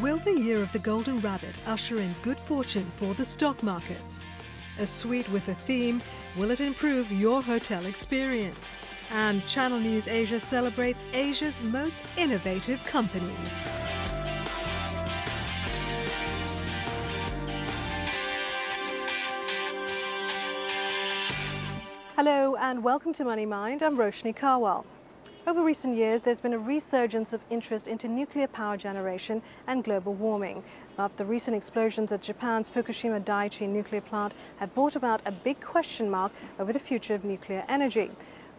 Will the year of the Golden Rabbit usher in good fortune for the stock markets? A suite with a theme, will it improve your hotel experience? And Channel News Asia celebrates Asia's most innovative companies. Hello and welcome to Money Mind. I'm Roshni Showreel. Over recent years, there's been a resurgence of interest into nuclear power generation and global warming. But the recent explosions at Japan's Fukushima Daiichi nuclear plant have brought about a big question mark over the future of nuclear energy.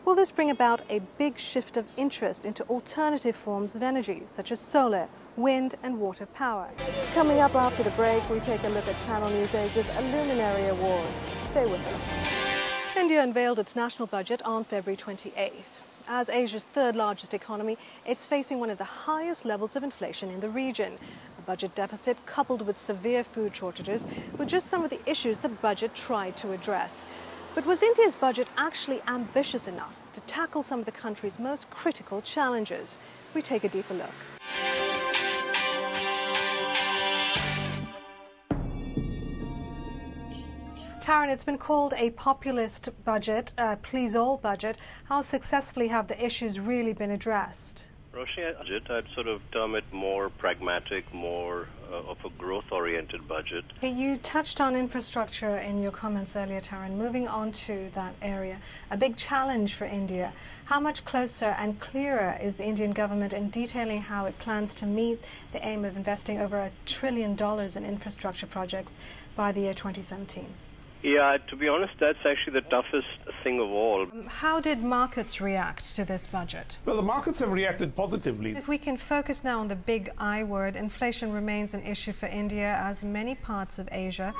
Will this bring about a big shift of interest into alternative forms of energy, such as solar, wind and water power? Coming up after the break, we take a look at Channel News Asia's Luminary Awards. Stay with us. India unveiled its national budget on February 28th. As Asia's third largest economy, it's facing one of the highest levels of inflation in the region. A budget deficit coupled with severe food shortages were just some of the issues the budget tried to address. But was India's budget actually ambitious enough to tackle some of the country's most critical challenges? We take a deeper look. Taran, it's been called a populist budget, a please-all budget. How successfully have the issues really been addressed? Roshni, I'd sort of term it more pragmatic, more of a growth-oriented budget. You touched on infrastructure in your comments earlier, Taran. Moving on to that area, a big challenge for India. How much closer and clearer is the Indian government in detailing how it plans to meet the aim of investing over $1 trillion in infrastructure projects by the year 2017? Yeah, to be honest, that's actually the toughest thing of all. How did markets react to this budget? Well, the markets have reacted positively. If we can focus now on the big I word, inflation remains an issue for India, as many parts of Asia.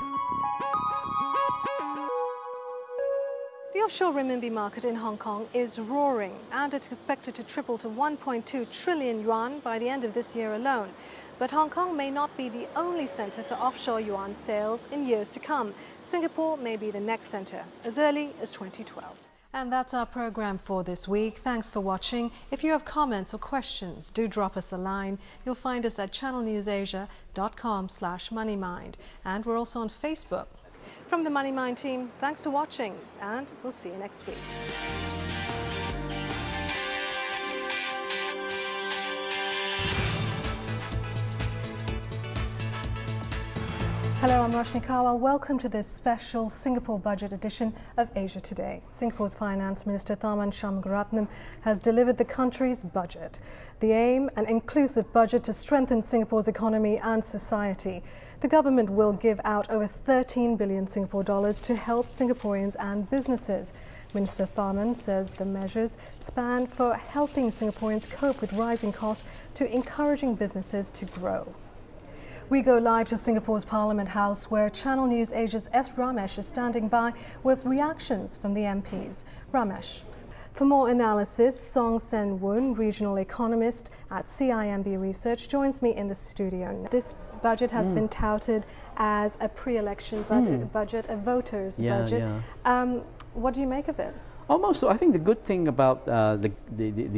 The offshore renminbi market in Hong Kong is roaring, and it's expected to triple to 1.2 trillion yuan by the end of this year alone. But Hong Kong may not be the only centre for offshore yuan sales in years to come. Singapore may be the next centre, as early as 2012. And that's our programme for this week. Thanks for watching. If you have comments or questions, do drop us a line. You'll find us at channelnewsasia.com/moneymind. And we're also on Facebook. From the Money Mind team, thanks for watching, and we'll see you next week. Hello, I'm Roshni Showreel. Welcome to this special Singapore budget edition of Asia Today. Singapore's Finance Minister Tharman Shanmugaratnam has delivered the country's budget. The aim, an inclusive budget to strengthen Singapore's economy and society. The government will give out over 13 billion Singapore dollars to help Singaporeans and businesses. Minister Tharman says the measures span from helping Singaporeans cope with rising costs to encouraging businesses to grow. We go live to Singapore's Parliament House, where Channel News Asia's S. Ramesh is standing by with reactions from the MPs. Ramesh. For more analysis, Song Sen Woon, regional economist at CIMB Research, joins me in the studio. This budget has been touted as a pre-election budget, a voter's budget. Yeah. What do you make of it? Almost, I think the good thing about the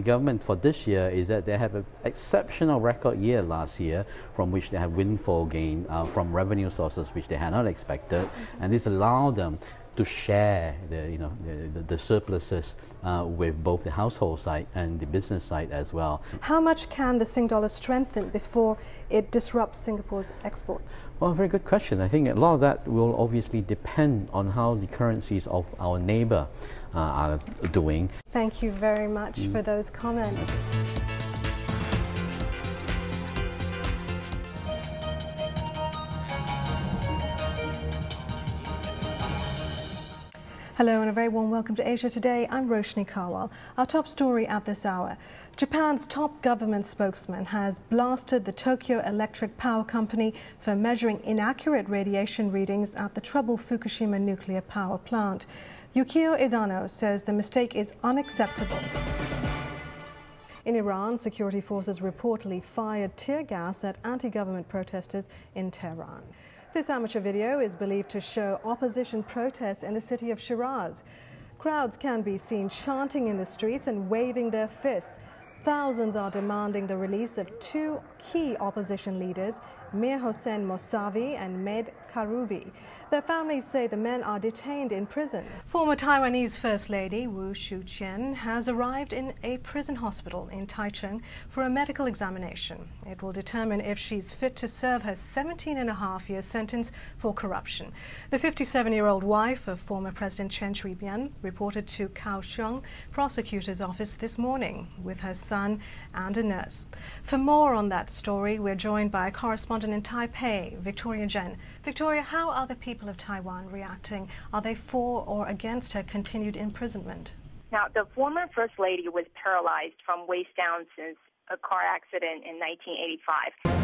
government for this year is that they have an exceptional record year last year, from which they have windfall gain from revenue sources which they had not expected, and this allowed them to share the surpluses with both the household side and the business side as well. How much can the Sing dollar strengthen before it disrupts Singapore's exports? Well, very good question. I think a lot of that will obviously depend on how the currencies of our neighbour are doing. Thank you very much for those comments. Hello and a very warm welcome to Asia Today. I'm Roshni Showreel. Our top story at this hour. Japan's top government spokesman has blasted the Tokyo Electric Power Company for measuring inaccurate radiation readings at the troubled Fukushima nuclear power plant. Yukio Edano says the mistake is unacceptable. In Iran, security forces reportedly fired tear gas at anti-government protesters in Tehran. This amateur video is believed to show opposition protests in the city of Shiraz. Crowds can be seen chanting in the streets and waving their fists. Thousands are demanding the release of two key opposition leaders, Mir Hossein Mousavi and Med Karoubi. Their families say the men are detained in prison. Former Taiwanese First Lady Wu Shu-chen has arrived in a prison hospital in Taichung for a medical examination. It will determine if she's fit to serve her 17.5-year sentence for corruption. The 57-year-old wife of former President Chen Shui-bian reported to Kaohsiung prosecutor's office this morning with her son and a nurse. For more on that story, we're joined by a correspondent in Taipei, Victoria Jen. Victoria, how are the people of Taiwan reacting? Are they for or against her continued imprisonment? Now, the former First Lady was paralyzed from waist down since a car accident in 1985.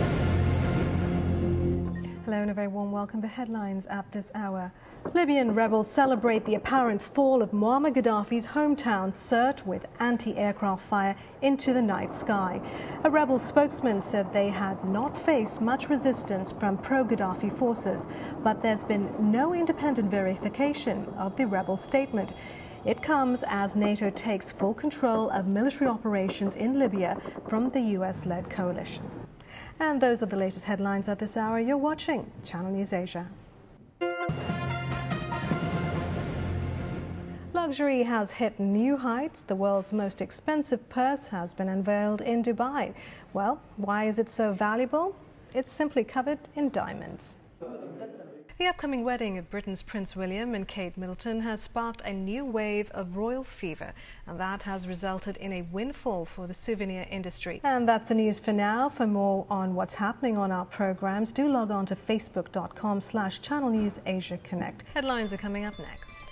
Hello and a very warm welcome to headlines at this hour. Libyan rebels celebrate the apparent fall of Muammar Gaddafi's hometown, Sirte, with anti-aircraft fire into the night sky. A rebel spokesman said they had not faced much resistance from pro-Gaddafi forces, but there's been no independent verification of the rebel statement. It comes as NATO takes full control of military operations in Libya from the US-led coalition. And those are the latest headlines at this hour. You're watching Channel News Asia. Luxury has hit new heights. The world's most expensive purse has been unveiled in Dubai. Well, why is it so valuable? It's simply covered in diamonds. The upcoming wedding of Britain's Prince William and Kate Middleton has sparked a new wave of royal fever, and that has resulted in a windfall for the souvenir industry. And that's the news for now. For more on what's happening on our programs, do log on to facebook.com/Channel News Asia Connect. Headlines are coming up next.